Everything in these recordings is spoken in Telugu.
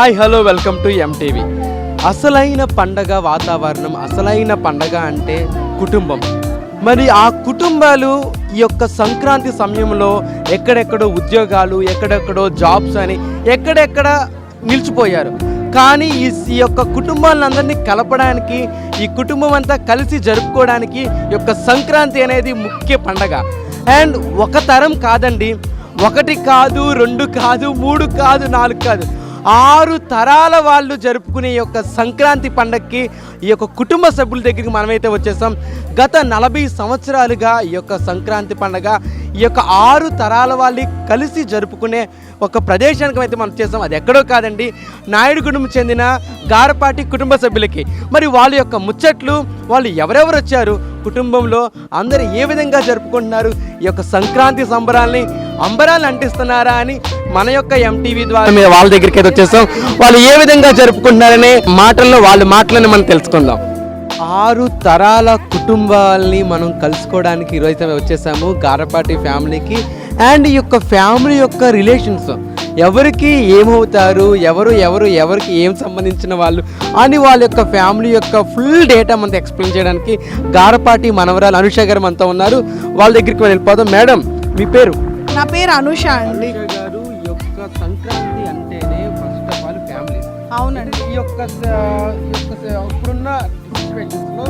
Hi hello welcome to MTV. అసలైన పండగ వాతావరణం, అసలైన పండగ అంటే కుటుంబం. మరి ఆ కుటుంబాలు ఈ యొక్క సంక్రాంతి సమయంలో ఎక్కడెక్కడో ఉద్యోగాలు, ఎక్కడెక్కడో జాబ్స్ అని ఎక్కడెక్కడ నిలిచిపోయారు. కానీ ఈ యొక్క కుటుంబాలందరినీ కలపడానికి, ఈ కుటుంబం అంతా కలిసి జరుపుకోవడానికి ఈ యొక్క సంక్రాంతి అనేది ముఖ్య పండగ. అండ్ ఒక తరం కాదండి, 1 కాదు, 2 కాదు, 3 కాదు, 4 కాదు, 6 తరాల వాళ్ళు జరుపుకునే ఈ యొక్క సంక్రాంతి పండగకి ఈ యొక్క కుటుంబ సభ్యుల దగ్గరికి మనమైతే వచ్చేసాం. గత 40 సంవత్సరాలుగా ఈ యొక్క సంక్రాంతి పండగ ఈ యొక్క 6 తరాల వాళ్ళు కలిసి జరుపుకునే ఒక ప్రదేశానికి అయితే మనం చేసాం. అది ఎక్కడో కాదండి, నాయుడుగూడెం చెందిన గారపాటి కుటుంబ సభ్యులకి. మరి వాళ్ళ యొక్క ముచ్చట్లు, వాళ్ళు ఎవరెవరు వచ్చారు, కుటుంబంలో అందరూ ఏ విధంగా జరుపుకుంటున్నారు, ఈ యొక్క సంక్రాంతి అంబరాలను అంటిస్తున్నారా అని మన యొక్క ఎంటీవీ ద్వారా మేము వాళ్ళ దగ్గరికి అయితే వచ్చేసాం. వాళ్ళు ఏ విధంగా జరుపుకుంటున్నారనే వాళ్ళ మాటలను మనం తెలుసుకుందాం. 6 తరాల కుటుంబాలని మనం కలుసుకోవడానికి ఈరోజు వచ్చేసాము గారపాటి ఫ్యామిలీకి. అండ్ ఈ యొక్క ఫ్యామిలీ యొక్క రిలేషన్స్, ఎవరికి ఏమవుతారు, ఎవరికి ఏం సంబంధించిన వాళ్ళు అని వాళ్ళ యొక్క ఫ్యామిలీ యొక్క ఫుల్ డేటా మనతో ఎక్స్ప్లెయిన్ చేయడానికి గారపాటి మనవరాలు అనుష గారు మనతో ఉన్నారు. వాళ్ళ దగ్గరికి వెళ్ళిపోదాం. మేడం, మీ పేరు? నా పేరు అనుష అండి. గారు, ఈ యొక్క సంక్రాంతి అంటేనే ఫస్ట్ ఆఫ్ ఆల్ ఫ్యామిలీ. అవునండి. ఈ యొక్క ఇప్పుడున్న సిచ్యువేషన్స్లో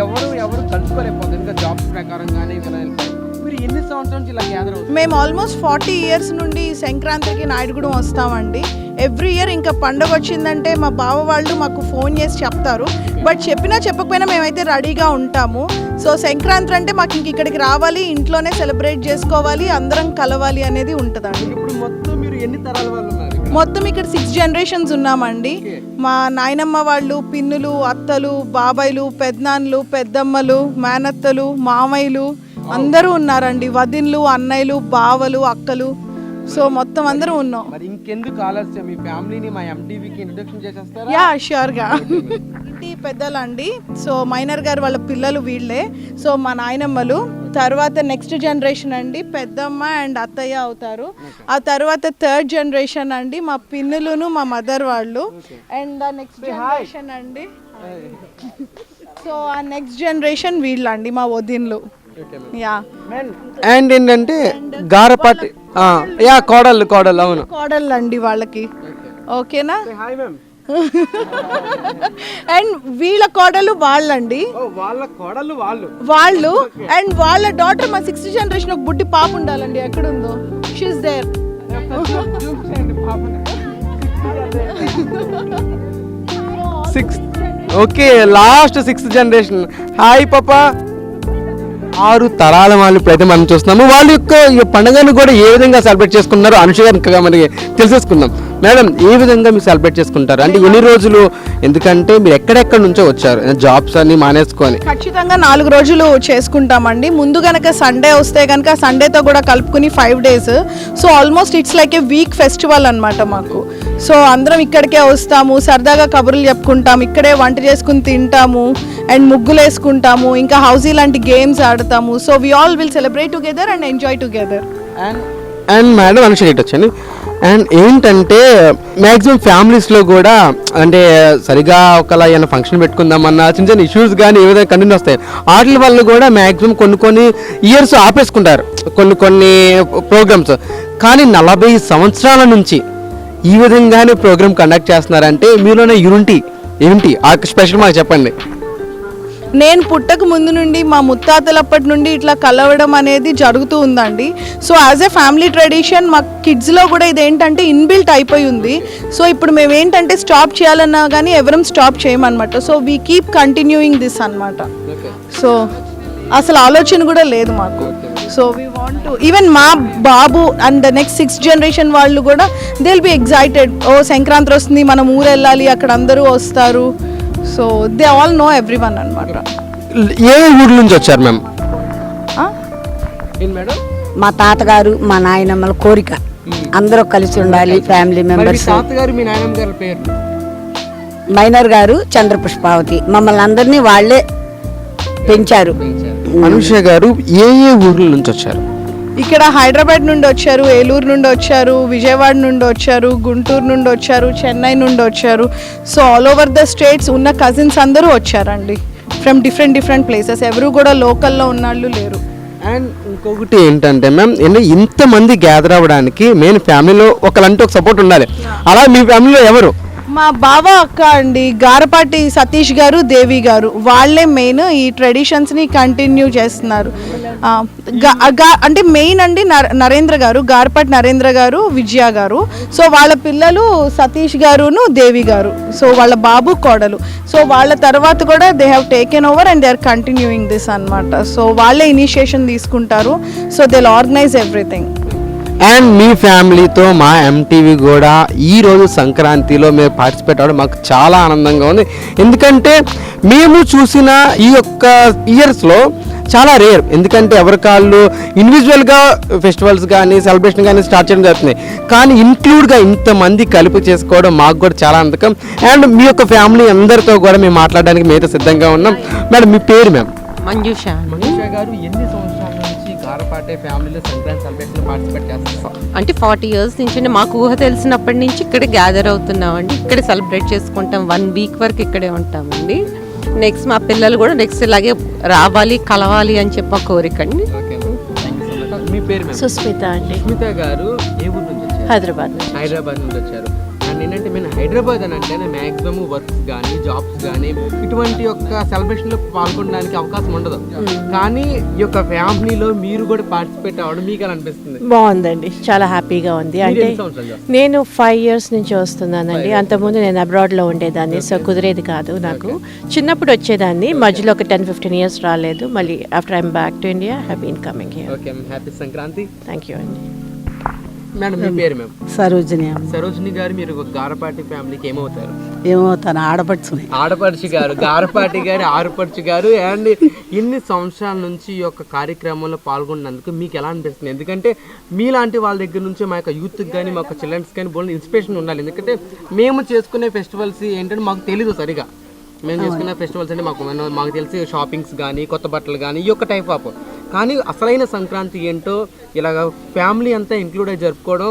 ఎవరు కలుసుకోలేకపోతుంది, ఇంకా జాబ్స్ ప్రకారం కానీ మీరు ఎన్ని సంవత్సరాల నుంచి ఇలా గ్యాదర్ అవుతుంది? మేము ఆల్మోస్ట్ 40 ఇయర్స్ నుండి సంక్రాంతికి నాయుడుగూడెం వస్తామండి. ఎవ్రీ ఇయర్ ఇంకా పండుగ వచ్చిందంటే మా బావ వాళ్ళు మాకు ఫోన్ చేసి చెప్తారు. బట్ చెప్పకపోయినా మేమైతే రెడీగా ఉంటాము. సో సంక్రాంతి అంటే మాకు ఇక్కడికి రావాలి, ఇంట్లోనే సెలబ్రేట్ చేసుకోవాలి, అందరం కలవాలి అనేది ఉంటుందండి. ఇప్పుడు మొత్తం మీరు ఎన్ని తరాల వాళ్ళు ఉన్నారు? మొత్తం ఇక్కడ 6 జనరేషన్స్ ఉన్నామండి. మా నాయనమ్మ వాళ్ళు, పిన్నులు, అత్తలు, బాబాయిలు, పెద్దనాన్నలు, పెద్దమ్మలు, మేనత్తలు, మామయ్యలు అందరూ ఉన్నారండి. వదిన్లు, అన్నయ్యలు, బావలు, అక్కలు. సో మొత్తం అందరూ ఉన్నాం. మరి ఇంకెందుకు ఆలస్యం, మీ ఫ్యామిలీని మా ఎంటీవీకి ఇంట్రొడక్షన్ చేసేస్తారా? యా, ష్యూర్గా. ఇంటి పెద్దలండి. సో మైనర్ గారు వాళ్ళ పిల్లలు వీళ్ళే. సో మా నాయనమ్మలు. తర్వాత నెక్స్ట్ జనరేషన్ అండి పెద్దమ్మ అండ్ అత్తయ్య అవుతారు. ఆ తర్వాత 3rd జనరేషన్ అండి మా పిన్నులును మా మదర్ వాళ్ళు. అండ్ నెక్స్ట్ జనరేషన్ అండి, సో ఆ నెక్స్ట్ జనరేషన్ వీళ్ళండి మా వదిన్లు. యా. అండ్ ఏంటంటే గారపాటి కోడళ్ళు. అవును, కోడళ్ళు అండి వాళ్ళకి. ఓకేనా? అండ్ వీళ్ళ కోడలు వాళ్ళండి, వాళ్ళు. అండ్ వాళ్ళ డాటర్ మా 6th జనరేషన్ ఒక బుడ్డి పాప ఉండాలండి. ఎక్కడుందో? She's there. Okay, last 6th generation. Hi పాపా. 6 తరాల వాళ్ళు ఇప్పుడైతే మనం చూస్తున్నాము. వాళ్ళ యొక్క పండుగను కూడా ఏ విధంగా సెలబ్రేట్ చేసుకుంటున్నారు అనుష గారు మనకి తెలిసేసుకుందాం. మేడం, ఏ విధంగా మీరు సెలబ్రేట్ చేసుకుంటారు? అంటే ఎన్ని రోజులు? ఎందుకంటే మీరు ఎక్కడెక్కడ నుంచో వచ్చారు, జాబ్స్ అన్ని మానేసుకొని. ఖచ్చితంగా 4 రోజులు చేసుకుంటామండి. ముందు కనుక సండే వస్తే కనుక సండేతో కూడా కలుపుకుని 5 days. So almost it's like A week festival అనమాట మాకు. సో అందరం ఇక్కడికే వస్తాము, సరదాగా కబుర్లు చెప్పుకుంటాము, ఇక్కడే వంట చేసుకుని తింటాము, అండ్ ముగ్గులు వేసుకుంటాము, ఇంకా హౌసీ లాంటి గేమ్స్ ఆడతాము. So we all will celebrate together and enjoy together. And madam Anusha వచ్చాను. అండ్ ఏంటంటే మ్యాక్సిమం ఫ్యామిలీస్లో కూడా అంటే సరిగా ఒకలా ఏమైనా ఫంక్షన్ పెట్టుకుందామన్నా చిన్న ఇష్యూస్ కానీ ఏ విధంగా కంటిన్యూ వస్తాయి. వాటి వల్ల కూడా మ్యాక్సిమం కొన్ని ఇయర్స్ ఆపేసుకుంటారు కొన్ని ప్రోగ్రామ్స్. కానీ 40 సంవత్సరాల నుంచి ఈ విధంగానే ప్రోగ్రామ్ కండక్ట్ చేస్తున్నారంటే మీలోనే యూనిటీ ఏంటి ఆ స్పెషల్ మాకు చెప్పండి. నేను పుట్టక ముందు నుండి మా ముత్తాతలప్పటి నుండి ఇట్లా కలవడం అనేది జరుగుతూ ఉందండి. So as a family tradition మా కిడ్స్లో కూడా ఇదేంటంటే ఇన్బిల్ట్ అయిపోయి ఉంది. సో ఇప్పుడు మేము ఏంటంటే స్టాప్ చేయాలన్నా కానీ ఎవరం స్టాప్ చేయమన్నమాట. So we keep continuing this అన్నమాట. సో అసలు ఆలోచన కూడా లేదు మాకు. So we want to even మా బాబు and the next 6th generation వాళ్ళు కూడా దే విల్ బి ఎక్సైటెడ్. ఓ సంక్రాంతి వస్తుంది, మనం ఊరు వెళ్ళాలి, అక్కడ అందరూ వస్తారు. So they all know everyone అన్నమాట. ఏ ఊరు నుంచి వచ్చారు మ్యామ్? మా తాతగారు మా నాయనమ్మల కోరిక అందరూ కలిసి ఉండాలి, ఫ్యామిలీ మెంబర్స్. మైనర్ గారు చంద్రపుష్పావతి, మమ్మల్ని అందరినీ వాళ్ళే పెంచారు. అనుష గారు ఏ ఊర్ల నుంచి వచ్చారు? ఇక్కడ హైదరాబాద్ నుండి వచ్చారు, ఏలూరు నుండి వచ్చారు, విజయవాడ నుండి వచ్చారు, గుంటూరు నుండి వచ్చారు, చెన్నై నుండి వచ్చారు. So all over the states ఉన్న కజిన్స్ అందరూ వచ్చారండి ఫ్రమ్ డిఫరెంట్ ప్లేసెస్. ఎవరు కూడా లోకల్లో ఉన్నళ్ళు లేరు. అండ్ ఇంకొకటి ఏంటంటే మ్యామ్, ఇంతమంది గ్యాదర్ అవ్వడానికి మెయిన్ ఫ్యామిలీలో ఒకరంటే ఒక సపోర్ట్ ఉండాలి. అలా మీ ఫ్యామిలీలో ఎవరు? మా బావ అక్క అండి, గారపాటి సతీష్ గారు, దేవి గారు, వాళ్ళే మెయిన్ ఈ ట్రెడిషన్స్ని కంటిన్యూ చేస్తున్నారు. అంటే మెయిన్ అండి నరేంద్ర గారు, గారపాటి నరేంద్ర గారు, విజయ గారు. సో వాళ్ళ పిల్లలు సతీష్ గారును దేవి గారు. సో వాళ్ళ బాబు కోడలు. సో వాళ్ళ తర్వాత కూడా they have taken over and they are continuing this అన్నమాట. సో వాళ్ళే ఇనిషియేషన్ తీసుకుంటారు. So they will organise everything. And మీ ఫ్యామిలీతో మా ఎంటీవీ కూడా ఈరోజు సంక్రాంతిలో మేము పార్టిసిపేట్ అవ్వడం మాకు చాలా ఆనందంగా ఉంది. ఎందుకంటే మేము చూసిన ఈ యొక్క ఇయర్స్లో చాలా రేర్. ఎందుకంటే ఎవరికాళ్ళు ఇండివిజువల్గా ఫెస్టివల్స్ కానీ సెలబ్రేషన్ కానీ స్టార్ట్ చేయడం జరుగుతుంది. కానీ ఇంక్లూడ్గా ఇంతమంది కలిపి చేసుకోవడం మాకు కూడా చాలా ఆనందకం. అండ్ మీ యొక్క ఫ్యామిలీ అందరితో కూడా మేము మాట్లాడడానికి మేమైతే సిద్ధంగా ఉన్నాం. మేడం మీ పేరు? మ్యామ్ మంజుష. మంజుష గారు, ఎన్ని సంవత్సరాల నుంచి గారపాటే ఫ్యామిలీలో సంక్రాంతి సెలబ్రేషన్ పార్టిసిపేట్ చేస్తాం? అంటే 40 years నుంచి మాకు ఊహ తెలిసినప్పటి నుంచి ఇక్కడే గ్యాదర్ అవుతున్నామండి. ఇక్కడే సెలబ్రేట్ చేసుకుంటాం. 1 week వరకు ఇక్కడే ఉంటామండి. నెక్స్ట్ మా పిల్లలు కూడా నెక్స్ట్ ఇలాగే రావాలి, కలవాలి అని చెప్పి కోరిక అండి. మీ పేరు? సుస్మిత అండి. సుస్మిత గారు ఏ ఊరు నుంచి వచ్చారు? హైదరాబాద్ హైదరాబాద్ నుంచి వచ్చారు. అండ్ ఏంటంటే మేము హైదరాబాద్ అని అంటే మ్యాక్సిమం వర్క్స్ కానీ జాబ్స్ కానీ ఇటువంటి యొక్క సెలబ్రేషన్లో పాల్గొనడానికి అవకాశం ఉండదు. కానీ ఈ యొక్క ఫ్యామిలీలో మీరు కూడా పార్టిసిపేట్ అవ్వడం మీకు ఎలా అనిపిస్తుంది? బాగుందండి, చాలా హ్యాపీగా ఉంది. అంటే నేను 5 years నుంచి వస్తున్నానండి. అంతకుముందు నేను అబ్రాడ్లో ఉండేదాన్ని, సో కుదిరేది కాదు నాకు. చిన్నప్పుడు వచ్చేదాన్ని, మధ్యలో ఒక 10-15 years రాలేదు. మళ్ళీ after I'm back to India, have been coming here. Okay, happy Sankranti. Thank you అండి. మేడం మీ పేరు? మ్యామ్ సరోజిని. సరోజిని గారు, మీరు గారపాటి ఫ్యామిలీకి ఏమవుతారు? ఏమవుతాను, ఆడపడుచుని. ఆడపడుచు గారు, గారపాటి గారి ఆడపడుచు గారు. అండ్ ఇన్ని సంవత్సరాల నుంచి ఈ యొక్క కార్యక్రమంలో పాల్గొన్నందుకు మీకు ఎలా అనిపిస్తుంది? ఎందుకంటే మీలాంటి వాళ్ళ దగ్గర నుంచి మా యొక్క యూత్కి కానీ మా యొక్క చిల్డ్రన్స్ కానీ బోల్డ్ ఇన్స్పిరేషన్ ఉండాలి. ఎందుకంటే మేము చేసుకునే ఫెస్టివల్స్ ఏంటంటే మాకు తెలీదు సరిగా. మేము చేసుకునే ఫెస్టివల్స్ అంటే మాకు తెలిసి షాపింగ్స్ కానీ కొత్త బట్టలు కానీ ఈ యొక్క టైప్ ఆఫ్. కానీ అసలైన సంక్రాంతి ఏంటో ఇలాగ ఫ్యామిలీ అంతా ఇంక్లూడ్ అయ్యి జరుపుకోవడం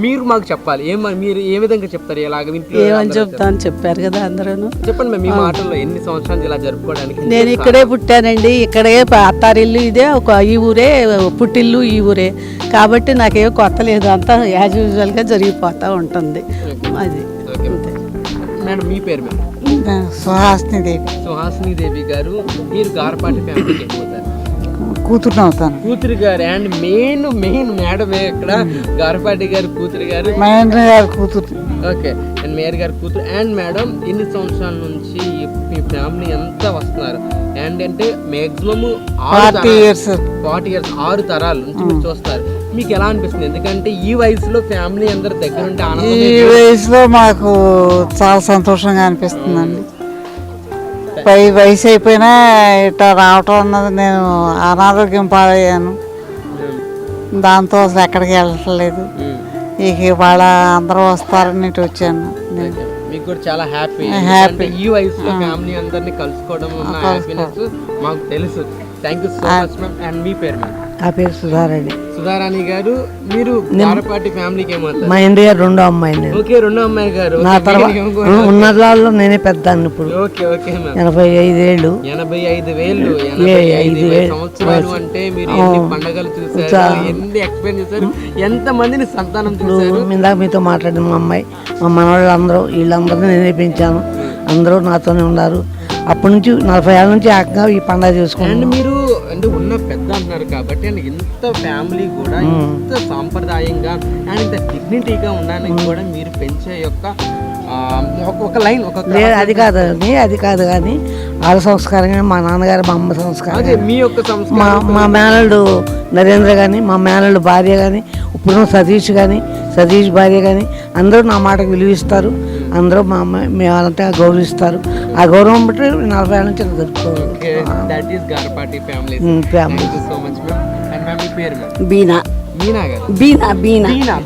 మీరు మాకు చెప్పాలి. మీరు ఏ విధంగా చెప్తారు? ఇలాగ ఏమని చెప్తాను, చెప్పారు కదా అందరూ. చెప్పండి మీ మాటల్లో, ఎన్ని సంవత్సరాలు ఇలా జరుపుకోవడానికి? నేను ఇక్కడే పుట్టానండి, ఇక్కడే అత్తారిల్లు ఇదే, ఒక ఈ ఊరే పుట్టిల్లు ఈ ఊరే. కాబట్టి నాకేం కొత్త లేదు, అంతా యాజ్ యూజువల్గా జరిగిపోతూ ఉంటుంది. అది మేడం మీ పేరు? మేడం సుహాసిని దేవి. సుహాసిని దేవి గారు, మీరు గారపాటి ఫ్యామిలీకి వెళ్ళిపోతారు? కూతురు అవుతాను. కూతురు గారు. అండ్ మెయిన్ మేడమే ఇక్కడ గారపాటి గారు కూతురు గారు, మహేంద్ర గారు కూతురు. ఓకే, అండ్ మేయర్ గారు కూతురు. అండ్ మేడం, ఎన్ని సంవత్సరాల నుంచి మీ ఫ్యామిలీ అంతా వస్తున్నారు? అండ్ అంటే మ్యాక్సిమం 40 years 6 తరాల నుంచి మీరు చూస్తారు. మీకు ఎలా అనిపిస్తుంది? ఎందుకంటే ఈ వయసులో ఫ్యామిలీ అందరు దగ్గర ఉంటే ఆనందం. ఈ వయసులో మాకు చాలా సంతోషంగా అనిపిస్తుందండి. వయసు అయిపోయినా ఇట్లా రావటం అన్నది, నేను అనారోగ్యం పాలయ్యాను, దాంతో అసలు ఎక్కడికి వెళ్ళట్లేదు. ఇక వాళ్ళ అందరూ వస్తారని ఇటు వచ్చాను. మీకు కూడా చాలా హ్యాపీ. ఈ వయసులో ఫ్యామిలీ అందరినీ కలుసుకోవడం హ్యాపీనెస్ మాకు తెలుసు. Thank you so much ma'am. And మీ పేరు? మ్యామ్ నా పేరు సుధారాణి. సుధారాణి గారు, మీరు గారపాటి ఫ్యామిలీకి ఏమవుతారు? మా ఇండియా రెండో అమ్మాయి. ఓకే, రెండో అమ్మాయి గారు. నా తర్వాత ఉన్న వాళ్ళలో నేనే పెద్దాన్ని ఇప్పుడు. Okay okay ma'am. 85 ఏళ్ళు. 85 సంవత్సరాలు అంటే మీరు ఎన్ని పండుగలు చూసారు, ఎన్ని ఎక్స్పీరియన్స్ చేశారు, ఎంత మందిని సంతానం చూసారు? ఇందాక మీతో మాట్లాడిన మా అమ్మాయి, మా మనవాళ్ళు అందరూ, వీళ్ళందరినీ నేనే పెంచాను. అందరూ నాతోనే ఉన్నారు. అప్పటి నుంచి 40 ఏళ్ళ నుంచి ఏకంగా ఈ పండుగ చూసుకున్నాను. అండ్ మీరు అంటే ఉన్న పెద్ద అంటున్నారు కాబట్టి, అండ్ ఇంత ఫ్యామిలీ కూడా ఇంత సాంప్రదాయంగా అండ్ ఇంత డిగ్నిటీగా ఉండడానికి కూడా మీరు పెంచే యొక్క ఒక లైన్, ఒక అది కాదు కానీ వాళ్ళ సంస్కారం కానీ, మా నాన్నగారు మా అమ్మ సంస్కారం, మీ యొక్క మా మేనల్డు నరేంద్ర కానీ, మా మేనల్డు భార్య కానీ, ఇప్పుడు సతీష్ కానీ, సతీష్ భార్య కానీ అందరూ నా మాటకు విలువిస్తారు. అందరూ మా అమ్మాయి మేమంతా గౌరవిస్తారు. ఆ గౌరవం బట్టి 40 ఏళ్ళ నుంచి జరుపుకోవాలి.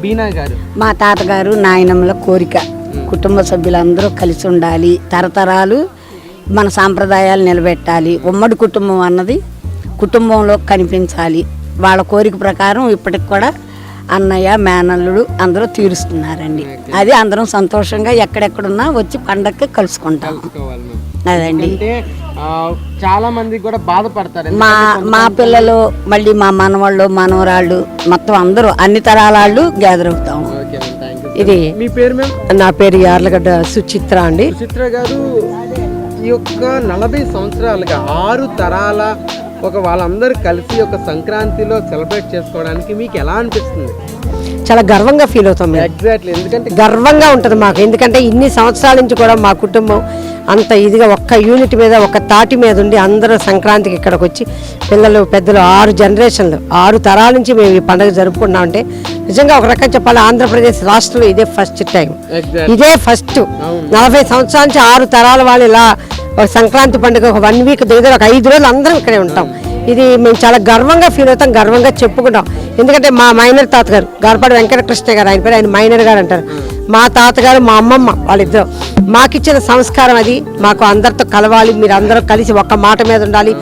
బీనా గారు, మా తాతగారు నాయనమ్మల కోరిక, కుటుంబ సభ్యులందరూ కలిసి ఉండాలి, తరతరాలు మన సాంప్రదాయాలు నిలబెట్టాలి. ఉమ్మడి కుటుంబం అన్నది కుటుంబంలో కనిపించాలి. వాళ్ళ కోరిక ప్రకారం ఇప్పటికి కూడా అన్నయ్య మేనల్లుడు అందరూ తీరుస్తున్నారండి. అది అందరం సంతోషంగా ఎక్కడెక్కడున్నా వచ్చి పండగకి కలుసుకుంటాం. అదండి. అంటే చాలా మంది కూడా బాధపడతారు. మా పిల్లలు మళ్ళీ మా మనవాళ్ళు మనవరాళ్ళు మొత్తం అందరూ అన్ని తరాల వాళ్ళు గ్యాదర్ అవుతాం. ఇది మీ పేరు మ్యామ్? నా పేరు యార్లగడ్డ సుచిత్ర అండి. సుచిత్ర గారు, ఈ యొక్క 40 సంవత్సరాలుగా 6 తరాల వాళ్ళందరూ కలిసి ఒక సంక్రాంతిలో సెలబ్రేట్ చేసుకోవడానికి మీకు ఎలా అనిపిస్తుంది? చాలా గర్వంగా ఫీల్ అవుతాం మేము. ఎగ్జాక్ట్లీ, ఎందుకంటే గర్వంగా ఉంటుంది మాకు. ఎందుకంటే ఇన్ని సంవత్సరాల నుంచి కూడా మా కుటుంబం అంత ఇదిగా ఒక్క యూనిట్ మీద ఒక తాటి మీద ఉండి అందరూ సంక్రాంతికి ఇక్కడికి వచ్చి పిల్లలు పెద్దలు 6 జనరేషన్లు 6 తరాల నుంచి మేము ఈ పండుగ జరుపుకున్నామంటే నిజంగా ఒక రకంగా చెప్పాలి ఆంధ్రప్రదేశ్ రాష్ట్రంలో ఇదే ఫస్ట్ టైం. ఇదే ఫస్ట్ 40 సంవత్సరాల నుంచి 6 తరాల వాళ్ళు ఇలా ఒక సంక్రాంతి పండుగ ఒక 1 వీక్ దగ్గర ఒక 5 రోజులు అందరం ఇక్కడే ఉంటాం. ఇది మేము చాలా గర్వంగా ఫీల్ అవుతాం, గర్వంగా చెప్పుకుంటాం. ఎందుకంటే మా మైనర్ తాతగారు గారపాటి వెంకటకృష్ణ గారు, ఆయన పేరు, ఆయన మైనర్ గారు అంటారు. మా తాతగారు మా అమ్మమ్మ వాళ్ళిద్దరు మాకిచ్చిన సంస్కారం అది. మాకు అందరితో కలవాలి, మీరు అందరూ కలిసి ఒక్క మాట మీద ఉండాలి,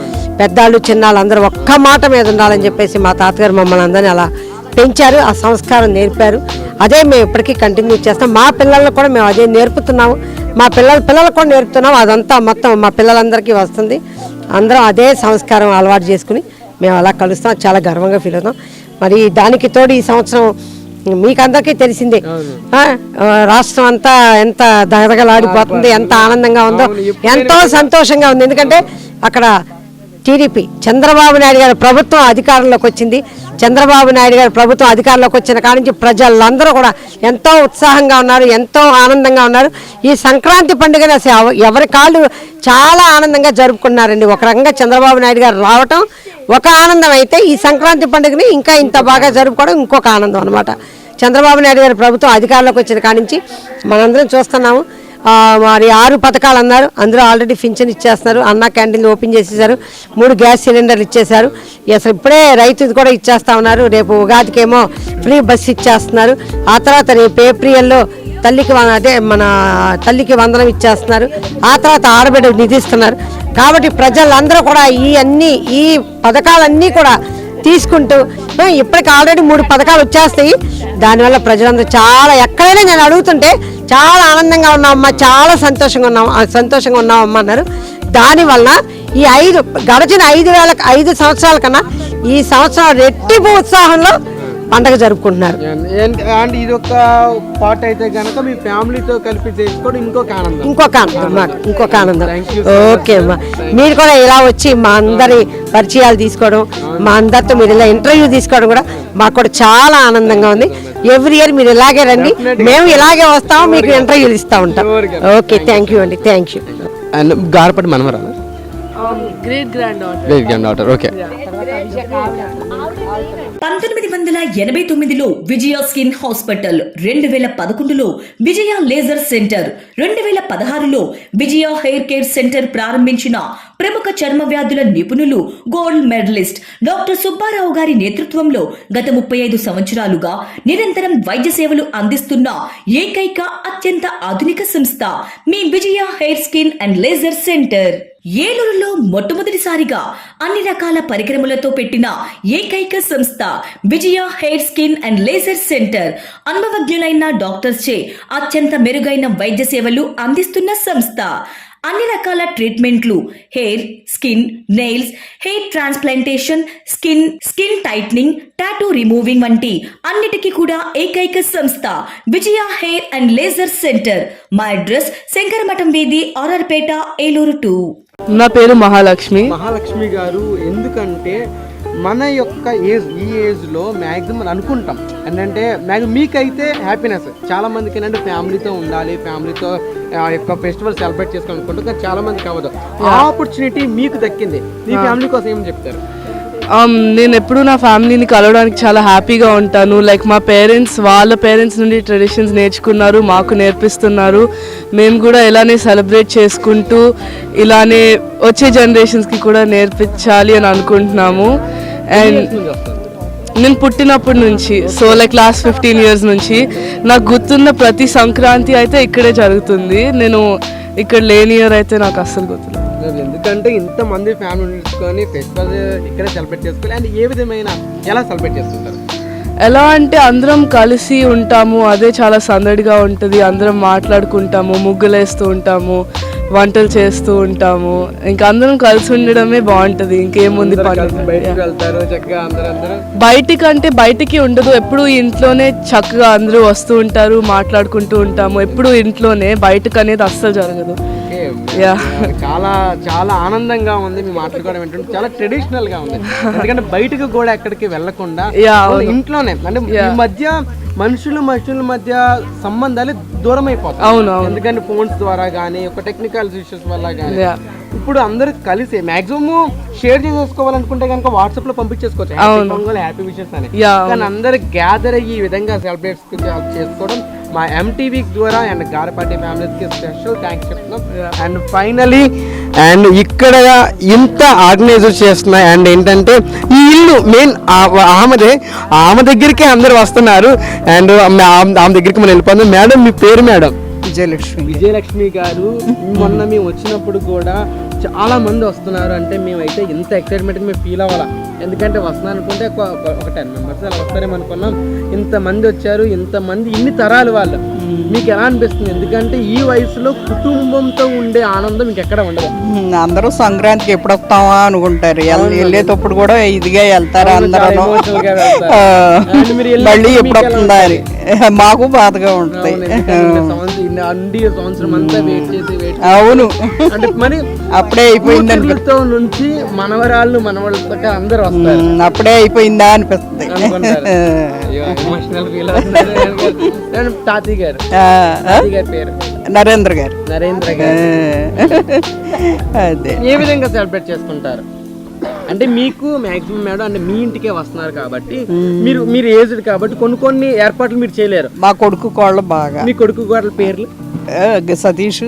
పెద్దాళ్ళు చిన్నాళ్ళు అందరూ ఒక్క మాట మీద ఉండాలని చెప్పేసి మా తాతగారు మమ్మల్ని అందరినీ అలా పెంచారు, ఆ సంస్కారం నేర్పారు. అదే మేము ఇప్పటికీ కంటిన్యూ చేస్తాం. మా పిల్లలకు కూడా మేము అదే నేర్పుతున్నాము, మా పిల్లలకు కూడా నేర్పుతున్నాం. అదంతా మొత్తం మా పిల్లలందరికీ వస్తుంది. అందరం అదే సంస్కారం అలవాటు చేసుకుని మేము అలా కలుస్తాం. చాలా గర్వంగా ఫీల్ అవుతాం. మరి దానికి తోడు ఈ సంవత్సరం మీకు అందరికీ తెలిసిందే, రాష్ట్రం అంతా ఎంత దగదగలాడిపోతుంది, ఎంత ఆనందంగా ఉందో, ఎంతో సంతోషంగా ఉంది. ఎందుకంటే అక్కడ టీడీపీ చంద్రబాబు నాయుడు గారి ప్రభుత్వం అధికారంలోకి వచ్చింది. చంద్రబాబు నాయుడు గారి ప్రభుత్వం అధికారంలోకి వచ్చిన కాడి నుంచి ప్రజలందరూ కూడా ఎంతో ఉత్సాహంగా ఉన్నారు, ఎంతో ఆనందంగా ఉన్నారు. ఈ సంక్రాంతి పండుగని అసలు ఎవరి కాళ్ళు చాలా ఆనందంగా జరుపుకున్నారండి. ఒక రకంగా చంద్రబాబు నాయుడు గారు రావటం ఒక ఆనందం అయితే, ఈ సంక్రాంతి పండుగని ఇంకా ఇంత బాగా జరుపుకోవడం ఇంకొక ఆనందం అనమాట. చంద్రబాబు నాయుడు గారి ప్రభుత్వం అధికారంలోకి వచ్చిన కాడి నుంచి మనందరం చూస్తున్నాము. మరి 6 పథకాలు అన్నారు, అందులో ఆల్రెడీ పింఛన్ ఇచ్చేస్తున్నారు, అన్న క్యాంటీన్లు ఓపెన్ చేసేసారు, 3 గ్యాస్ సిలిండర్లు ఇచ్చేశారు. అసలు ఇప్పుడే రైతుది కూడా ఇచ్చేస్తా ఉన్నారు. రేపు ఉగాదికేమో ఫ్రీ బస్సు ఇచ్చేస్తున్నారు. ఆ తర్వాత రేపు ఏప్రిల్లో మన తల్లికి వందనం ఇచ్చేస్తున్నారు. ఆ తర్వాత ఆడబిడ్డ నిధి ఇస్తున్నారు. కాబట్టి ప్రజలందరూ కూడా ఈ పథకాలన్నీ కూడా తీసుకుంటూ ఇప్పటికి ఆల్రెడీ 3 పథకాలు వచ్చేస్తాయి. దానివల్ల ప్రజలందరూ చాలా, ఎక్కడైనా నేను అడుగుతుంటే చాలా ఆనందంగా ఉన్నామమ్మా, చాలా సంతోషంగా ఉన్నామమ్మా అన్నారు. దానివల్ల ఈ గడిచిన 5 సంవత్సరాల కన్నా ఈ సంవత్సరం రెట్టింపు ఉత్సాహంలో పండగ జరుపుకుంటున్నారు. అండ్ ఇది ఒక పార్ట్ అయితే కనుక మీ ఫ్యామిలీతో కలిపి చేసుకోవడం ఇంకొక ఆనందం. ఓకే అమ్మా, మీరు కూడా ఇలా వచ్చి మా అందరి పరిచయాలు తీసుకోవడం, మా అందరితో మీరు ఇలా ఇంటర్వ్యూ తీసుకోవడం కూడా మాకు కూడా చాలా ఆనందంగా ఉంది. ఎవ్రీ ఇయర్ మీరు ఇలాగే రండి, మేము ఇలాగే వస్తాము, మీకు ఇంటర్వ్యూలు ఇస్తూ ఉంటాం. ఓకే, థ్యాంక్ యూ అండి, థ్యాంక్ యూ. అండ్ గారపాటి మనవరాలు, గ్రేట్ గ్రాండ్ డాటర్. ఓకే. 1989లో విజయ స్కిన్ హాస్పిటల్, 2011లో విజయ లేజర్ సెంటర్, 2016లో విజయ హెయిర్ కేర్ సెంటర్ ప్రారంభించిన ప్రముఖ చర్మ వ్యాధుల నిపుణులు, గోల్డ్ మెడలిస్ట్ డాక్టర్ సుబ్బారావు గారి నేతృత్వంలో గత 35 సంవత్సరాలుగా నిరంతరం వైద్య సేవలు అందిస్తున్న ఏకైక అత్యంత ఆధునిక సంస్థ మీ Vijaya hair skin and laser centre. ఏలూరులో మొట్టమొదటిసారిగా అన్ని రకాల పరికరములతో పెట్టిన ఏకైక సంస్థ Vijaya hair skin and laser centre. అనుభవజ్ఞులైన డాక్టర్స్ చే అత్యంత మెరుగైన వైద్య సేవలు అందిస్తున్న సంస్థ. అన్ని రకాల ట్రీట్మెంట్లు, hair, skin, nails, hair transplantation, skin tightening, tattoo removing వంటి అన్నిటికీ కూడా ఏకైక సంస్థ Vijaya hair and laser centre. మా అడ్రస్ శంకరమఠం వీధి, ఆర్ఆర్పేట, ఏలూరు 2. నా పేరు మహాలక్ష్మి. మహాలక్ష్మి గారు, ఎందుకంటే మన యొక్క ఈ ఏజ్లో మ్యాక్సిమం అనుకుంటాం ఏంటంటే మీకైతే హ్యాపీనెస్, చాలా మందికి ఏంటంటే ఫ్యామిలీతో ఉండాలి, ఫ్యామిలీతో యొక్క ఫెస్టివల్ సెలబ్రేట్ చేసుకోవాలనుకుంటాం, కానీ చాలా మందికి అవ్వదు. ఆ ఆపర్చునిటీ మీకు దక్కింది. మీ ఫ్యామిలీ కోసం ఏం చెప్తారు? నేను ఎప్పుడు నా ఫ్యామిలీని కలవడానికి చాలా హ్యాపీగా ఉంటాను. లైక్ మా వాళ్ళ పేరెంట్స్ నుండి ట్రెడిషన్స్ నేర్చుకున్నారు, మాకు నేర్పిస్తున్నారు. మేము కూడా ఇలానే సెలబ్రేట్ చేసుకుంటూ ఇలానే వచ్చే జనరేషన్స్కి కూడా నేర్పించాలి అని అనుకుంటున్నాము. అండ్ నేను పుట్టినప్పటి నుంచి, సో లైక్ లాస్ట్ 15 years నుంచి నాకు గుర్తున్న ప్రతి సంక్రాంతి అయితే ఇక్కడే జరుగుతుంది. నేను ఇక్కడ లేని ఇయర్ అయితే నాకు అస్సలు గుర్తులేదు. ఎందుకంటే ఇంతమంది ఫ్యామిలీ ఉంచుకొని ఫెస్టివల్ ఇక్కడే సెలబ్రేట్ చేసుకోవాలి. అండ్ ఏ విధమైన ఎలా సెలబ్రేట్ చేసుకుంటారు? ఎలా అంటే అందరం కలిసి ఉంటాము, అదే చాలా సందడిగా ఉంటుంది. అందరం మాట్లాడుకుంటాము, ముగ్గులు వేస్తూ ఉంటాము, వంటలు చేస్తూ ఉంటాము. ఇంకా అందరం కలిసి ఉండడమే బాగుంటుంది. ఇంకేముంది బయటకు వెళ్తారు చక్కగా అందరూ బయటికి ఉండదు, ఎప్పుడు ఇంట్లోనే చక్కగా అందరూ వస్తూ ఉంటారు, మాట్లాడుకుంటూ ఉంటాము. ఎప్పుడు ఇంట్లోనే, బయటకు అనేది అస్సలు జరగదు. చాలా చాలా ఆనందంగా ఉంది మీ మాట్లాడుకోవడం ఏంటంటే చాలా ట్రెడిషనల్ గా ఉంది. ఎందుకంటే బయటకు కూడా ఎక్కడికి వెళ్లకుండా ఇంట్లోనే, అంటే ఈ మధ్య మనుషుల మధ్య సంబంధాలు దూరం అయిపోతాయి. అవును, ఎందుకంటే ఫోన్స్ ద్వారా కానీ ఒక టెక్నికల్ ఇష్యూస్ వల్ల కానీ ఇప్పుడు అందరూ కలిసి మాక్సిమం షేర్ చేసుకోవాలనుకుంటే కనుక వాట్సాప్ లో పంపించేసుకోవచ్చు హ్యాపీ విషెస్ అని. కానీ అందరు గ్యాదర్ అయ్యి ఈ విధంగా సెలబ్రేట్ చేసుకోవడం మా ఎంటీవీ ద్వారా అండ్ గారపాటి ఫ్యామిలీస్ కి స్పెషల్ థ్యాంక్స్ చెప్తున్నాం. అండ్ ఫైనలీ అండ్ ఇక్కడ ఇంత ఆర్గనైజర్ చేస్తున్నాయి. అండ్ ఏంటంటే ఈ ఇల్లు మెయిన్ ఆమె దగ్గరికి అందరు వస్తున్నారు. అండ్ ఆమె దగ్గరికి మనం వెళ్ళిపోతున్నాం. మేడం, మీ పేరు? మేడం విజయలక్ష్మి గారు. మొన్న మేము వచ్చినప్పుడు కూడా చాలా మంది వస్తున్నారు. అంటే మేమైతే ఇంత ఎక్సైట్మెంట్ మేము ఫీల్ అవ్వాలా, ఎందుకంటే వస్తున్నాను అనుకుంటే ఒక 10 మెంబర్స్ అలా వస్తారేమో అనుకున్నాం. ఇంతమంది వచ్చారు, ఇంతమంది ఇన్ని తరాలు వాళ్ళు. మీకు ఎలా అనిపిస్తుంది? ఎందుకంటే ఈ వయసులో కుటుంబంతో ఉండే ఆనందం ఇంకెక్కడ ఉండదు. అందరూ సంక్రాంతికి ఎప్పుడు వస్తామా అనుకుంటారు, వెళ్ళేటప్పుడు కూడా ఇదిగా వెళ్తారు అందరూ. మళ్ళీ ఎప్పుడు వస్తుందా అని మాకు బాధగా ఉంటుంది. సంవత్సరం అంతా వెయిట్ చేసి అవును, అంటే మరి అప్పుడే అయిపోయింది నుంచి మనవరాళ్ళు మనవాళ్ళతో అందరూ వస్తారు, అప్పుడే అయిపోయిందా అనిపిస్తుంది. ఎమోషనల్ ఫీల్ అవుతున్నారు. తాతయ్య గారు పేరు? నరేంద్ర గారు. అదే ఏ విధంగా సెలబ్రేట్ చేసుకుంటారు? అంటే మీకు మాక్సిమం మేడం అంటే మీ ఇంటికే వస్తున్నారు కాబట్టి మీరు ఏజ్డ్ కాబట్టి కొన్ని ఏర్పాట్లు మీరు చేయలేరు. మా కొడుకు కోళ్ళ బాగా. మీ కొడుకు కోళ్ళ పేర్లు? సతీష్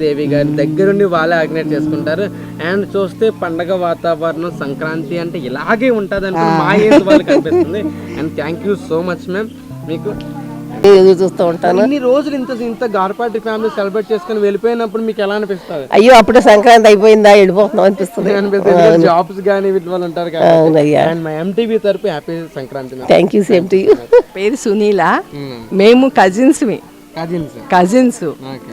దేవి గారి దగ్గరుండి వాళ్ళే ఆర్గనైజ్ చేసుకుంటారు. అండ్ చూస్తే పండగ వాతావరణం సంక్రాంతి అంటే ఇలాగే ఉంటుంది అంటే మా ఏజ్ వాళ్ళకి అనిపిస్తుంది. And thank you so much ma'am. మీకు చూస్తూ ఉంటాను. ఇన్ని రోజులు ఇంత గారపాటి ఫ్యామిలీ సెలబ్రేట్ చేసుకుని వెళ్ళిపోయినప్పుడు మీకు ఎలా అనిపిస్తుంది? అయ్యో, అప్పుడే సంక్రాంతి అయిపోయిందా, వెళ్ళిపోతున్నాం అనిపిస్తుంది. జాబ్స్ కానీ వీటి వాళ్ళు ఉంటారు కాబట్టి. అండ్ మా ఎంటీవీ తరపు happy Sankranti. Thank you, same to you. పేరు సునీల. మేము కజిన్స్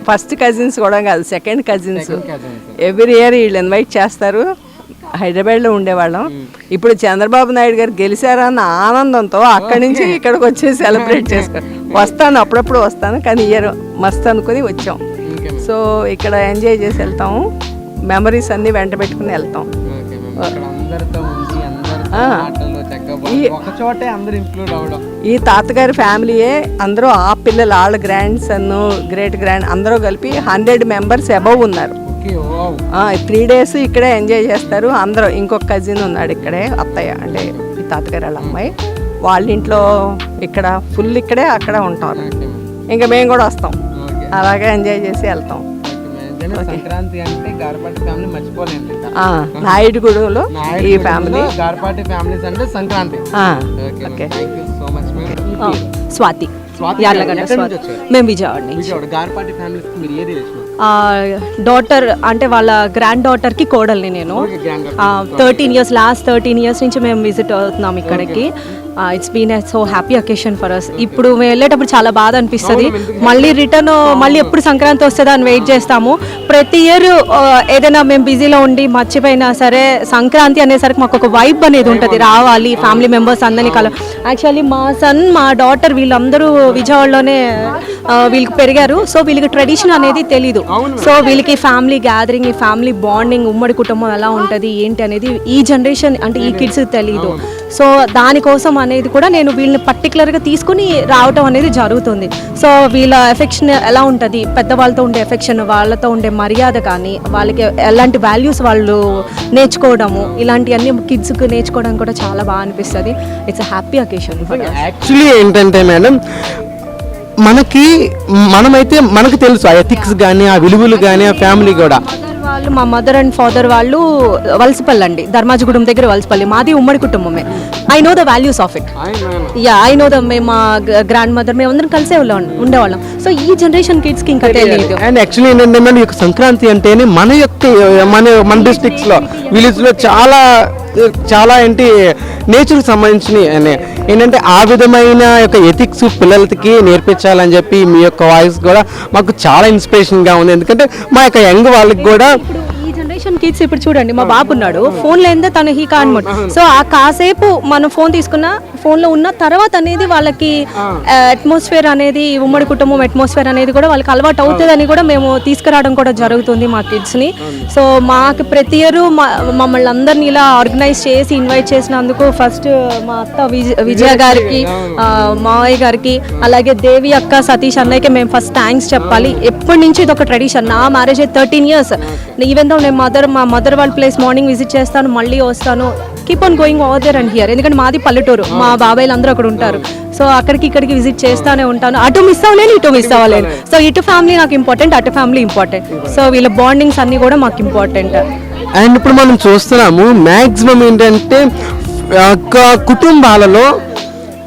ఫస్ట్ కజిన్స్ కూడా కాదు, సెకండ్ కజిన్స్. ఎవ్రీ ఇయర్ వీళ్ళు ఇన్వైట్ చేస్తారు. హైదరాబాద్లో ఉండేవాళ్ళం. ఇప్పుడు చంద్రబాబు నాయుడు గారు గెలిచారన్న ఆనందంతో అక్కడి నుంచి ఇక్కడికి వచ్చి సెలబ్రేట్ చేసుకో వస్తాను. అప్పుడప్పుడు వస్తాను, కానీ ఇయర్ మస్త్ అనుకుని వచ్చాం. సో ఇక్కడ ఎంజాయ్ చేసి వెళ్తాము. మెమరీస్ అన్ని వెంట పెట్టుకుని వెళ్తాం. ఈ తాతగారి ఫ్యామిలీయే అందరూ, ఆ పిల్లలు, వాళ్ళ గ్రాండ్ సన్, గ్రేట్ గ్రాండ్ అందరూ కలిపి 100 మెంబర్స్ అబవ్ ఉన్నారు. 3 days ఇక్కడే ఎంజాయ్ చేస్తారు అందరూ. ఇంకొక కజిన్ ఉన్నాడు ఇక్కడే, అత్తయ్య అంటే ఈ తాతగారు వాళ్ళ అమ్మాయి. వాళ్ళ ఇంట్లో ఇక్కడ ఫుల్ ఇక్కడే అక్కడ ఉంటారు. ఇంకా మేము కూడా వస్తాం, అలాగే ఎంజాయ్ చేసి వెళ్తాం. సంక్రాంతి అంటే గారపాటి ఫ్యామిలీ మర్చిపోలేండి. నాయుడుగూడలో ఈ ఫ్యామిలీ గారపాటి ఫ్యామిలీస్ అంటే సంక్రాంతి. స్వాతి, మేము విజయవాడ. గారపాటి ఫ్యామిలీస్ మీరు ఏ రిలేషన్? డాటర్ అంటే వాళ్ళ గ్రాండ్ డాటర్కి కోడల్ని నేను. 13 years, లాస్ట్ 13 years నుంచి మేము విజిట్ అవుతున్నాం ఇక్కడికి. It's been so happy occasion for us. ఇప్పుడు మేము వెళ్ళేటప్పుడు చాలా బాధ అనిపిస్తుంది. మళ్ళీ రిటర్న్ మళ్ళీ ఎప్పుడు సంక్రాంతి వస్తుందా అని వెయిట్ చేస్తాము. ప్రతి ఇయర్ ఏదైనా మేము బిజీలో ఉండి మర్చిపోయినా సరే సంక్రాంతి అనేసరికి మాకు ఒక వైబ్ అనేది ఉంటుంది, రావాలి ఫ్యామిలీ మెంబర్స్ అందరినీ యాక్చువల్లీ మా సన్, మా డాటర్ వీళ్ళందరూ విజయవాడలోనే వీళ్ళకి పెరిగారు. సో వీళ్ళకి ట్రెడిషన్ అనేది తెలీదు. సో వీళ్ళకి ఫ్యామిలీ గ్యాదరింగ్, ఈ ఫ్యామిలీ బాండింగ్, ఉమ్మడి కుటుంబం ఎలా ఉంటుంది ఏంటి అనేది ఈ జనరేషన్ అంటే ఈ కిడ్స్ తెలీదు. సో దానికోసం అనేది కూడా నేను వీళ్ళని పర్టికులర్గా తీసుకుని రావటం అనేది జరుగుతుంది. సో వీళ్ళ ఎఫెక్షన్ ఎలా ఉంటుంది, పెద్దవాళ్ళతో ఉండే ఎఫెక్షన్, వాళ్ళతో ఉండే మర్యాద కానీ, వాళ్ళకి ఎలాంటి వాల్యూస్ వాళ్ళు నేర్చుకోవడము, ఇలాంటివన్నీ కిడ్స్కి నేర్చుకోవడం కూడా చాలా బాగా అనిపిస్తుంది. It's happy occasion. యాక్చువల్లీ ఏంటంటే మేడం, మనమైతే మనకు తెలుసు ఆ ఎథిక్స్ కానీ, ఆ విలువలు కానీ, ఆ ఫ్యామిలీ కూడా. వాళ్ళు మా మదర్ అండ్ ఫాదర్ వాళ్ళు వలసపల్లి అండి, ధర్మాజగూడెం దగ్గర వలసపల్లి. మాది ఉమ్మడి కుటుంబమే. I know the values of it. Yeah, I know the మేము మా గ్రాండ్ మదర్ మేము అందరం కలిసే ఉండేవాళ్ళం. సో ఈ జనరేషన్ కిడ్స్కి ఇంకా తెలియదు. అండ్ యాక్చువల్లీ ఏంటంటే మన యొక్క సంక్రాంతి అంటేనే మన డిస్ట్రిక్ట్స్ లో విలేజ్ లో చాలా ఏంటి నేచర్కి సంబంధించినవి ఏంటంటే ఆ విధమైన యొక్క ఎథిక్స్ పిల్లలకి నేర్పించాలని చెప్పి మీ యొక్క వాయిస్ కూడా మాకు చాలా ఇన్స్పిరేషన్గా ఉంది. ఎందుకంటే మా యొక్క యంగ్ వాళ్ళకి కూడా ఈ జనరేషన్ కిడ్స్ ఇప్పుడు చూడండి, మా బాబు ఉన్నాడు, ఫోన్ లేదే తను హీ కాన్మోట్. సో ఆ కాసేపు మనం ఫోన్ తీసుకున్న ఫోన్లో ఉన్న తర్వాత అనేది వాళ్ళకి అట్మాస్ఫియర్ అనేది, ఉమ్మడి కుటుంబం అట్మాస్ఫియర్ అనేది కూడా వాళ్ళకి అలవాటు అవుతుందని కూడా మేము తీసుకురావడం కూడా జరుగుతుంది మా కిడ్స్ని. సో మాకు ప్రతి ఇయర్ మమ్మల్ని అందరినీ ఇలా ఆర్గనైజ్ చేసి ఇన్వైట్ చేసినందుకు ఫస్ట్ మా అత్త విజయ గారికి, మావయ్య గారికి, అలాగే దేవి అక్క, సతీష్ అన్నయ్యకి మేము ఫస్ట్ థ్యాంక్స్ చెప్పాలి. ఎప్పటి నుంచి ఇది ఒక ట్రెడిషన్. నా మ్యారేజ్ 13 years. ఈవెన్ దో నేను మా మదర్ వాళ్ళ ప్లేస్ మార్నింగ్ విజిట్ చేస్తాను, మళ్ళీ వస్తాను, keep on going over there and here. ఎందుకంటే మాది పల్లెటూరు, మా బాబాయ్లు అందరూ అక్కడ ఉంటారు. సో అక్కడికి ఇక్కడికి విజిట్ చేస్తూనే ఉంటాను. అటు మిస్ అవ్వలేను, ఇటు మిస్ అవ్వలేను. సో ఇటు ఫ్యామిలీ నాకు ఇంపార్టెంట్, అటు ఫ్యామిలీ ఇంపార్టెంట్. సో వీళ్ళ బాండింగ్స్ అన్నీ కూడా మాకు ఇంపార్టెంట్. అండ్ ఇప్పుడు మనం చూస్తున్నాము మ్యాక్సిమం ఏంటంటే కుటుంబాలలో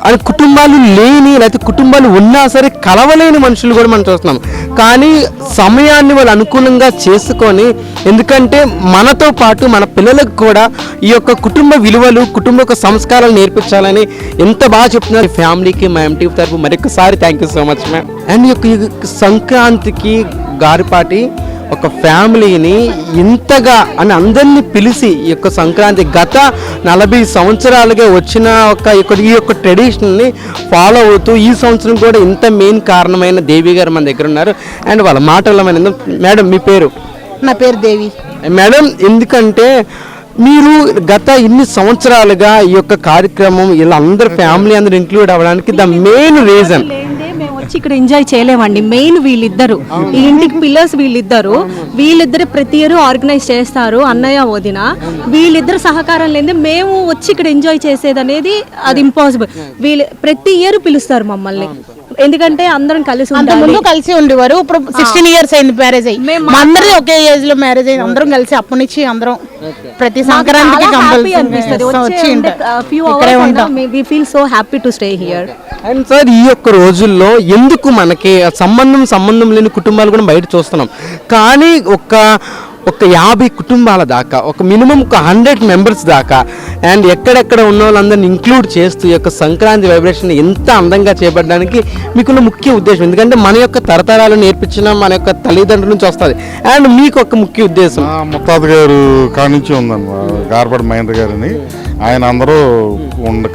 అది కుటుంబాలు లేని లేకపోతే కుటుంబాలు ఉన్నా సరే కలవలేని మనుషులు కూడా మనం చూస్తున్నాం. కానీ సమయాన్ని వాళ్ళు అనుకూలంగా చేసుకొని, ఎందుకంటే మనతో పాటు మన పిల్లలకు కూడా ఈ యొక్క కుటుంబ విలువలు, కుటుంబ యొక్క సంస్కారాలు నేర్పించాలని ఎంత బాగా చెప్తున్నారు. ఫ్యామిలీకి మా ఎంటీ తరపు మరొకసారి thank you so much ma'am. And ఈ యొక్క సంక్రాంతికి గారిపాటి ఒక ఫ్యామిలీని ఇంతగా అని అందరినీ పిలిచి ఈ యొక్క సంక్రాంతి గత 40 సంవత్సరాలుగా వచ్చిన ఈ యొక్క ట్రెడిషన్ని ఫాలో అవుతూ ఈ సంవత్సరం కూడా ఇంత మెయిన్ కారణమైన దేవి గారు మన దగ్గర ఉన్నారు. అండ్ వాళ్ళ మాటల్లో మేడం మీ పేరు? నా పేరు దేవి. మేడం, ఎందుకంటే మీరు గత ఇన్ని సంవత్సరాలుగా ఈ యొక్క కార్యక్రమం ఇలా అందరు ఫ్యామిలీ అందరూ ఇంక్లూడ్ అవ్వడానికి ద మెయిన్ రీజన్ మేము వచ్చి ఇక్కడ ఎంజాయ్ చేయలేమండి. మెయిన్ వీళ్ళిద్దరు, ఈ ఇంటికి పిల్లర్స్ వీళ్ళిద్దరు ప్రతి ఇయర్ ఆర్గనైజ్ చేస్తారు, అన్నయ్య వదిన. వీళ్ళిద్దరు సహకారం లేదే మేము వచ్చి ఇక్కడ ఎంజాయ్ చేసేది అనేది అది ఇంపాసిబుల్. వీళ్ళు ప్రతి ఇయర్ పిలుస్తారు మమ్మల్ని, ఎందుకంటే అందరం కలిసి ముందు కలిసి ఉండేవారు. ఇప్పుడు 16 years అయింది మ్యారేజ్ అయ్యి. మా అందరూ ఒకే ఏజ్ లో మ్యారేజ్ అయ్యి అందరం కలిసి అప్పటి నుంచి అందరం ప్రతి సంక్రాంతికి అండ్ సార్ ఈ యొక్క రోజుల్లో ఎందుకు మనకి సంబంధం లేని కుటుంబాలు కూడా బయట చూస్తున్నాం, కానీ ఒక 50 కుటుంబాల దాకా, ఒక మినిమం 100 members దాకా అండ్ ఎక్కడెక్కడ ఉన్న వాళ్ళందరినీ ఇంక్లూడ్ చేస్తూ ఈ యొక్క సంక్రాంతి వైబ్రేషన్ ఎంత అందంగా చేపట్టడానికి మీకున్న ముఖ్య ఉద్దేశం. ఎందుకంటే మన యొక్క తరతరాలు నేర్పించిన మన యొక్క తల్లిదండ్రుల నుంచి వస్తుంది. అండ్ మీకు ఒక ముఖ్య ఉద్దేశం ముత్తాత గారు కానించి ఉందన్నమాట, గార్బడి మహేంద్ర గారిని. ఆయన అందరూ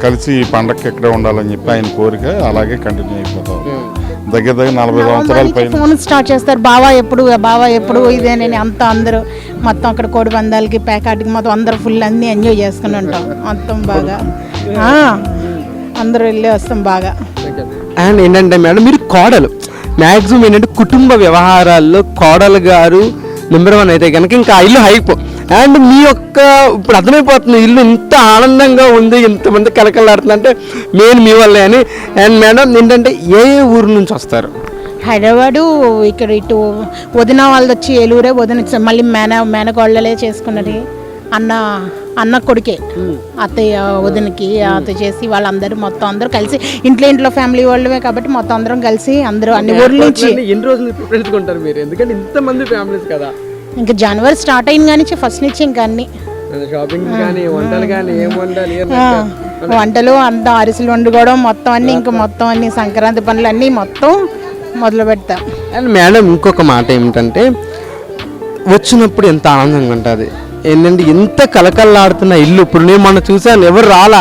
కలిసి ఈ పండగకి ఇక్కడే ఉండాలని చెప్పి ఆయన కోరిక అలాగే కంటిన్యూ అయిపోతాం. దగ్గర 40 సంవత్సరాల పైన ఫోన్ స్టార్ట్ చేస్తారు, బావా ఎప్పుడు ఇదేనని అంతా అందరూ మొత్తం అక్కడ కోడి పందాలకి ప్యాకాట్కి మొత్తం అందరూ ఫుల్ అన్నీ ఎంజాయ్ చేసుకుని ఉంటాం మొత్తం బాగా. అందరూ వెళ్ళి వస్తాం బాగా. అండ్ ఏంటంటే మేడం మీరు కోడలు, మ్యాక్సిమం ఏంటంటే కుటుంబ వ్యవహారాల్లో కోడలు గారు నెంబర్ 1 అయితే కనుక ఇంకా ఇల్లు హైప్. అండ్ మీ యొక్క ఇప్పుడు అర్థమైపోతుంది ఇల్లు ఇంత ఆనందంగా ఉంది, ఇంతమంది కలకలాడుతుంది అంటే మెయిన్ మీ వల్లే అని. అండ్ మేడం ఏంటంటే ఏ ఊరు నుంచి వస్తారు? హైదరాబాదు, ఇక్కడ ఇటు వదిన వాళ్ళది వచ్చి ఏలూరే, వదిన మళ్ళీ మేనకోళ్ళలే చేసుకున్నది. అన్న కొడుకే అత్తయ్య వదినకి అత్తయ్య చేసి వాళ్ళందరూ మొత్తం అందరూ కలిసి ఇంట్లో ఫ్యామిలీ వాళ్ళమే కాబట్టి మొత్తం అందరం కలిసి అందరూ అన్ని ఊర్ల నుంచి. ఎన్ని రోజులు ప్రిపరేషన్ మీరు? ఎందుకంటే ఇంతమంది ఫ్యామిలీస్ కదా. ఇంకా జనవరి స్టార్ట్ అయింది కానీ ఫస్ట్ నుంచి ఇంకా అన్ని షాపింగ్ కానీ వంటలు కానీ ఏం వండాలి, వంటలు అంతా అరిసెలు వండుకోవడం మొత్తం అన్ని ఇంకా మొత్తం అన్ని సంక్రాంతి పనులు అన్నీ మొత్తం మొదలు పెడతాం. అండ్ మేడం ఇంకొక మాట ఏమిటంటే వచ్చినప్పుడు ఎంత ఆనందంగా ఉంటుంది, ఏంటంటే ఎంత కలకల్లాడుతున్న ఇల్లు. ఇప్పుడు నేను మొన్న చూసాను, ఎవరు రాలా,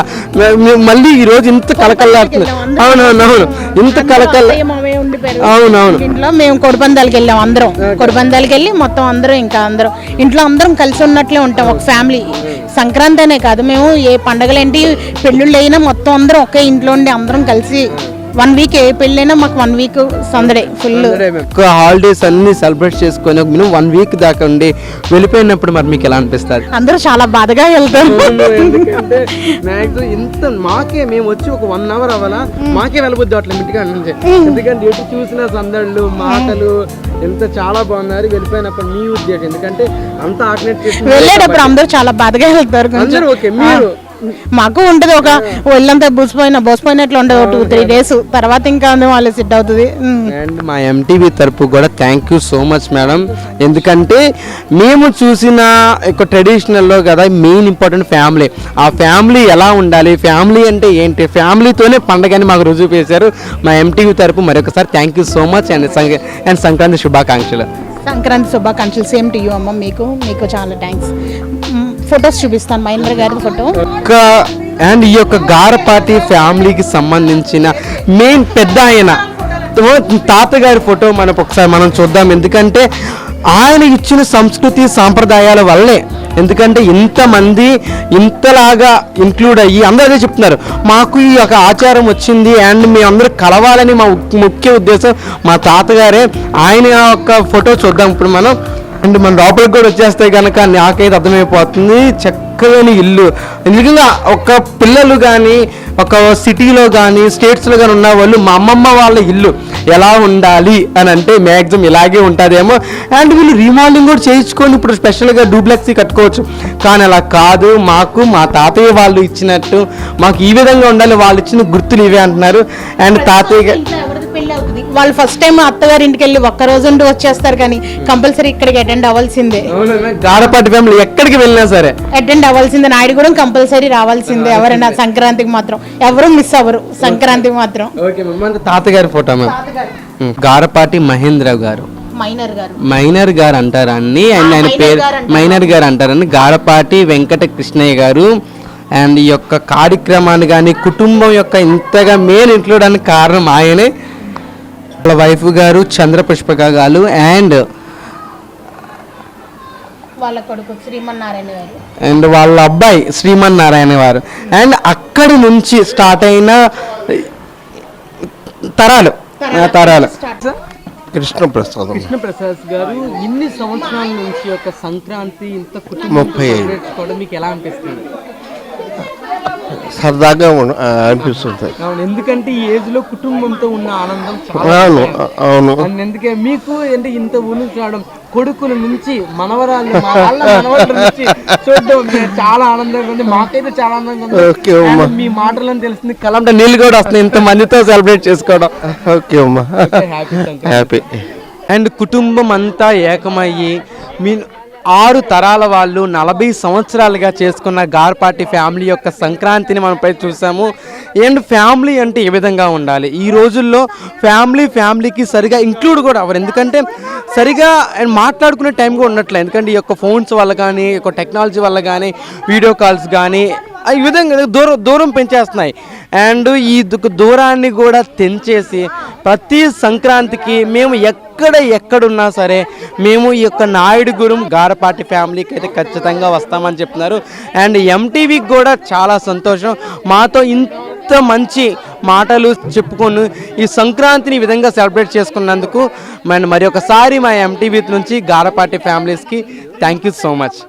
మళ్ళీ ఈ రోజు ఇంత కలకల్లాడుతున్నా. అవునవును, ఇంత అవునవును. ఇంట్లో మేము కోడిపందాలకి వెళ్ళాం, అందరం కోడిపందాలకి వెళ్ళి మొత్తం అందరం ఇంకా అందరం ఇంట్లో అందరం కలిసి ఉన్నట్లే ఉంటాం. ఒక ఫ్యామిలీ సంక్రాంతి అనే కాదు, మేము ఏ పండగలేంటి పెళ్ళిళ్ళు అయినా మొత్తం అందరం ఒకే ఇంట్లో ఉండి అందరం కలిసి 1 week ఏ పెళ్ళైనా మాకు 1 week సందడే ఫుల్. హాలిడేస్ అన్ని సెలబ్రేట్ చేసుకొని ఒక మినిమం 1 week దాకా ఉండి వెళ్ళిపోయినప్పుడు మరి మీకు ఎలా అనిపిస్తుంది? అందరూ చాలా బాధగా వెళ్తారు. ఎందుకంటే ఇంత మాకే మేము వచ్చి ఒక 1 hour అవ్వాలా, మాకే వెళ్ళబుద్ది అట్లా ఇంటికి నుంచి. ఎందుకంటే ఎటు చూసిన సందళ్ళు, మాటలు, ఎంత చాలా బాగున్నారు. వెళ్ళిపోయినప్పుడు మీ ఉద్దేశం, ఎందుకంటే అంత ఆర్గనైజ్ చేసి వెళ్ళేటప్పుడు అందరూ చాలా బాధగా వెళ్తారు. అందరూ ఓకే, మీరు మాకు ఉంటుంది ఒక ఒళ్ళంతా బోసిపోయినట్లు ఉండదు 2-3 days తర్వాత ఇంకా వాళ్ళు సెట్ అవుతుంది. అండ్ మా ఎంటీవీ తరపు కూడా thank you so much madam. ఎందుకంటే మేము చూసిన ఒక ట్రెడిషనల్లో కదా మెయిన్ ఇంపార్టెంట్ ఫ్యామిలీ. ఆ ఫ్యామిలీ ఎలా ఉండాలి, ఫ్యామిలీ అంటే ఏంటి, ఫ్యామిలీతోనే పండగని మాకు రుజువు చేశారు. మా ఎంటీవీ తరపు మరొకసారి thank you so much and Sankranti శుభాకాంక్షలు. సంక్రాంతి శుభాకాంక్షలు. సేమ్ టు యూ అమ్మ. మీకు చాలా థ్యాంక్స్. ఫొటోస్ చూపిస్తాను, మహేంద్ర గారి ఫోటో. అండ్ ఈ యొక్క గారపాటి ఫ్యామిలీకి సంబంధించిన మెయిన్ పెద్ద ఆయన తాతగారి ఫోటో ఒకసారి మనం చూద్దాం. ఎందుకంటే ఆయన ఇచ్చిన సంస్కృతి సాంప్రదాయాల వల్లే, ఎందుకంటే ఇంతమంది ఇంతలాగా ఇంక్లూడ్ అయ్యి అందరూ అదే చెప్తున్నారు, మాకు ఈ యొక్క ఆచారం వచ్చింది అండ్ మేము అందరూ కలవాలని మా ముఖ్య ఉద్దేశం మా తాతగారే. ఆయన యొక్క ఫోటో చూద్దాం ఇప్పుడు మనం. అండ్ మన లోపలికి కూడా వచ్చేస్తే కనుక నాకైతే అర్థమైపోతుంది, చక్కని ఇల్లు. నిజంగా ఒక పిల్లలు కానీ ఒక సిటీలో కానీ స్టేట్స్లో కానీ ఉన్న వాళ్ళు మా అమ్మమ్మ వాళ్ళ ఇల్లు ఎలా ఉండాలి అని అంటే మ్యాక్సిమం ఇలాగే ఉంటుందేమో. అండ్ వీళ్ళు రీమోడలింగ్ కూడా చేయించుకొని ఇప్పుడు స్పెషల్గా డూప్లెక్సీ కట్టుకోవచ్చు. కానీ అలా కాదు, మాకు మా తాతయ్య వాళ్ళు ఇచ్చినట్టు మాకు ఈ విధంగా ఉండాలి, వాళ్ళు ఇచ్చిన గుర్తులు ఇవే అంటున్నారు. అండ్ తాతయ్య వాళ్ళు ఫస్ట్ టైం అత్తగారి ఇంటికి వెళ్ళి ఒక్క రోజు ఉండి వచ్చేస్తారు, కానీ కంపల్సరీ ఇక్కడికి అటెండ్ అవ్వాల్సిందే. గారపాటి ఫ్యామిలీ ఎక్కడికి వెళ్ళినా సరే అటెండ్ అవ్వాల్సిందే. నాయుడు కూడా కంపల్సరీ రావాల్సిందే. ఎవరైనా సంక్రాంతికి మాత్రం ఎవరు మిస్ అవ్వరు, సంక్రాంతికి మాత్రం. Okay ma'am. తాతగారి ఫోటో మ్యామ్. గారపాటి మహేంద్ర గారు, మైనర్ గారు అంటారని, అండ్ ఆయన పేరు మైనర్ గారు అంటారని, గారపాటి వెంకట కృష్ణయ్య గారు. అండ్ ఈ యొక్క కార్యక్రమాన్ని కానీ కుటుంబం యొక్క ఇంతగా మెయిన్ ఇంక్లూడ్ అని కారణం ఆయనే. వాళ్ళ వైఫ్ గారు చంద్రపుష్పక గారు అండ్ వాళ్ళ కొడుకు శ్రీమన్నారాయణ గారు అండ్ వాళ్ళ అబ్బాయి శ్రీమన్నారాయణ గారు. అండ్ అక్కడి నుంచి స్టార్ట్ అయిన తరాలు కృష్ణప్రసాద్ గారు ఇన్ని సంవత్సరాల నుంచి ఒక సంక్రాంతి ఇంత కుటుంబం మీకు ఎలా అనిపిస్తుంది? సరదాగా అనిపిస్తుంది. ఎందుకంటే ఈ ఏజ్ లో కుటుంబంతో ఉన్న ఆనందం అవును. ఎందుకే మీకు అంటే ఇంత ఊరు రావడం, కొడుకుల నుంచి మనవరాలు నుంచి చూడడం చాలా ఆనందంగా ఉంది. మాకైతే చాలా ఆనందంగా ఉంది. మీ మాటలను తెలిసింది కలంటే నీళ్ళు కూడా వస్తున్నాయి ఇంత మందితో సెలబ్రేట్ చేసుకోవడం. ఓకే అమ్మా, హ్యాపీ. అండ్ కుటుంబం అంతా ఏకమయ్యి మీ 6 తరాల వాళ్ళు 40 సంవత్సరాలుగా చేసుకున్న గారపాటి ఫ్యామిలీ యొక్క సంక్రాంతిని మనం పై చూసాము. అండ్ ఫ్యామిలీ అంటే ఏ విధంగా ఉండాలి, ఈ రోజుల్లో ఫ్యామిలీకి సరిగా ఇంక్లూడ్ కూడా అవ్వరు. ఎందుకంటే సరిగా మాట్లాడుకునే టైం కూడా ఉండట్లేదు. ఎందుకంటే ఈ యొక్క ఫోన్స్ వల్ల కానీ, ఈ యొక్క టెక్నాలజీ వల్ల కానీ, వీడియో కాల్స్ కానీ ఈ విధంగా దూరం పెంచేస్తున్నాయి. అండ్ ఈ దూరాన్ని కూడా తెంచేసి ప్రతి సంక్రాంతికి మేము ఎక్కడున్నా సరే మేము ఈ యొక్క నాయుడు గురం గారపాటి ఫ్యామిలీకి అయితే ఖచ్చితంగా వస్తామని చెప్తున్నారు. అండ్ ఎంటీవీకి కూడా చాలా సంతోషం, మాతో ఇంత మంచి మాటలు చెప్పుకొని ఈ సంక్రాంతిని ఈ విధంగా సెలబ్రేట్ చేసుకున్నందుకు. మరి ఒకసారి మా ఎంటీవీ నుంచి గారపాటి ఫ్యామిలీస్కి thank you so much.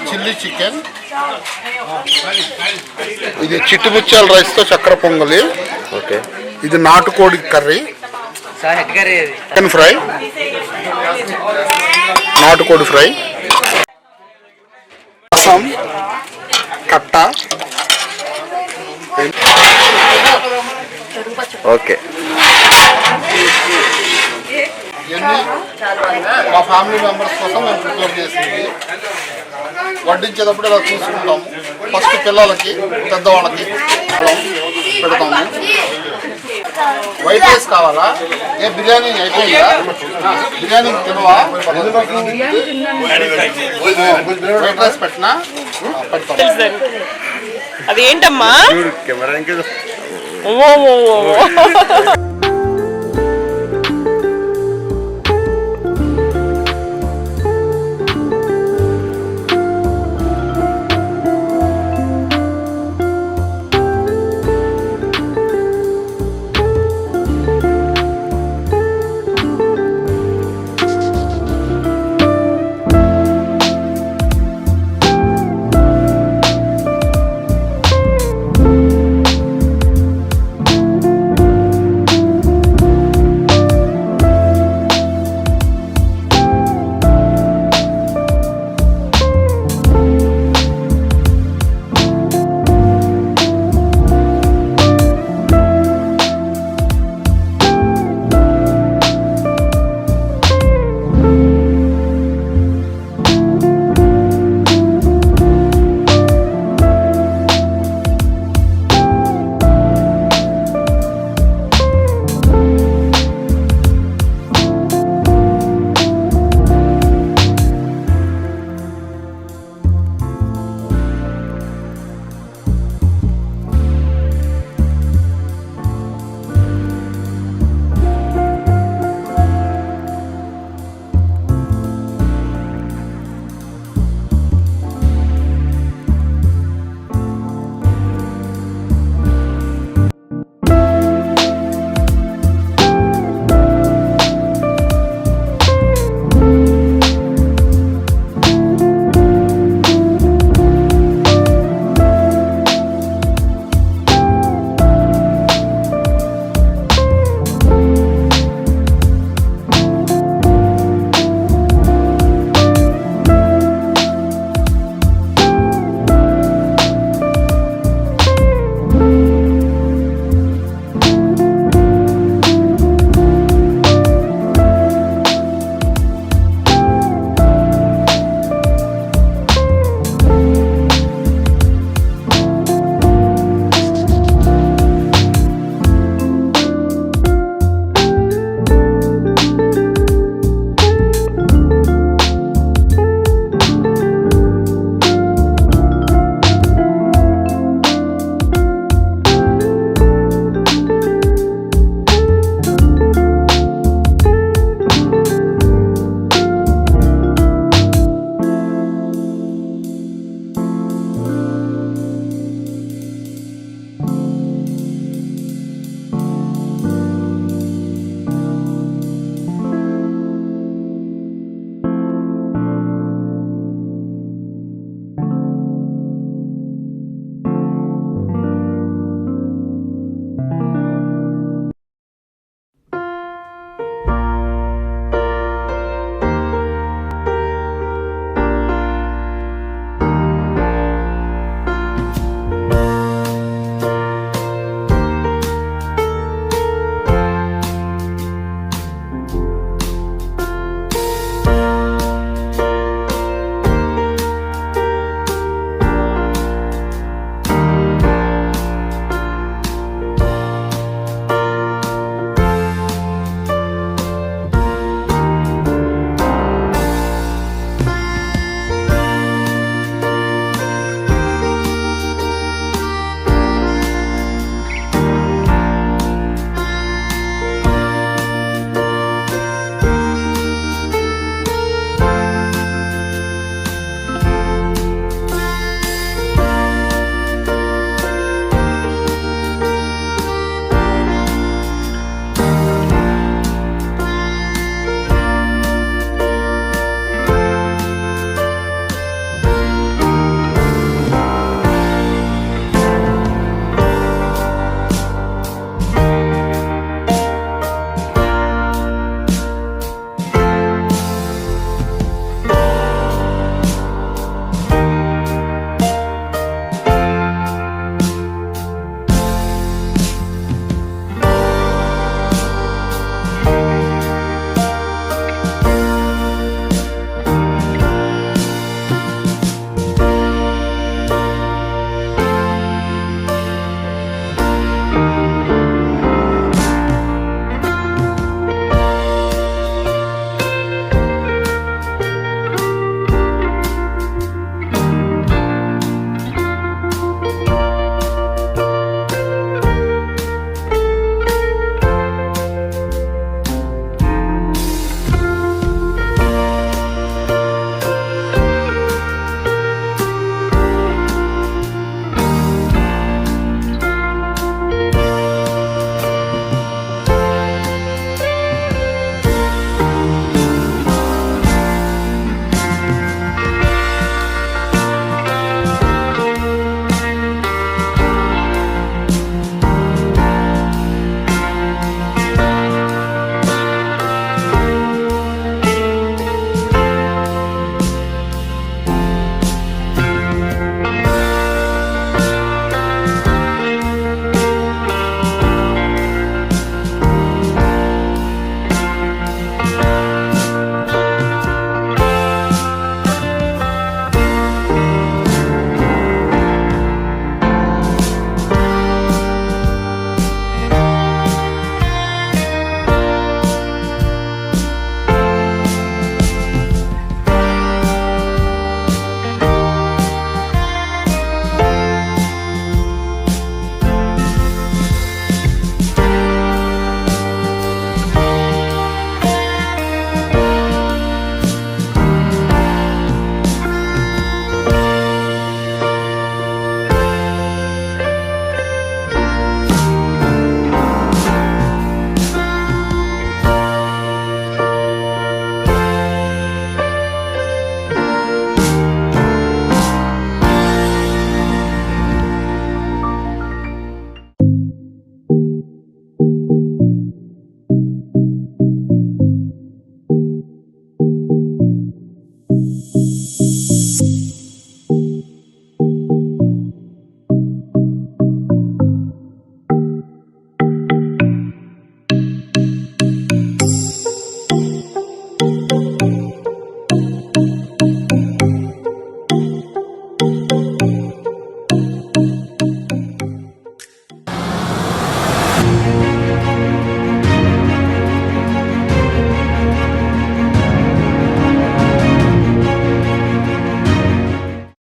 Chilli chicken ఇది చిట్టుముత్యాల రైస్తో చక్కెర పొంగలి. ఓకే. ఇది నాటుకోడి కర్రీ, చికెన్ ఫ్రై, నాటుకోడి ఫ్రై, రసం, కట్ట. ఓకే. ఇవన్నీ మా ఫ్యామిలీ మెంబర్స్ కోసం మేము ప్రిపేర్ చేసింది. వడ్డించేటప్పుడు ఇలా చూసుకుంటాము. ఫస్ట్ పిల్లలకి, పెద్దవాళ్ళకి పెడతాము. వైట్ రైస్ కావాలా? ఏ బిర్యానీ అయిపోయిందా? బిర్యానీ తినవా? వైట్ రైస్ పెట్టినా పెడతాం. అది ఏంటమ్మా? కెమెరా ఇంకా ఓ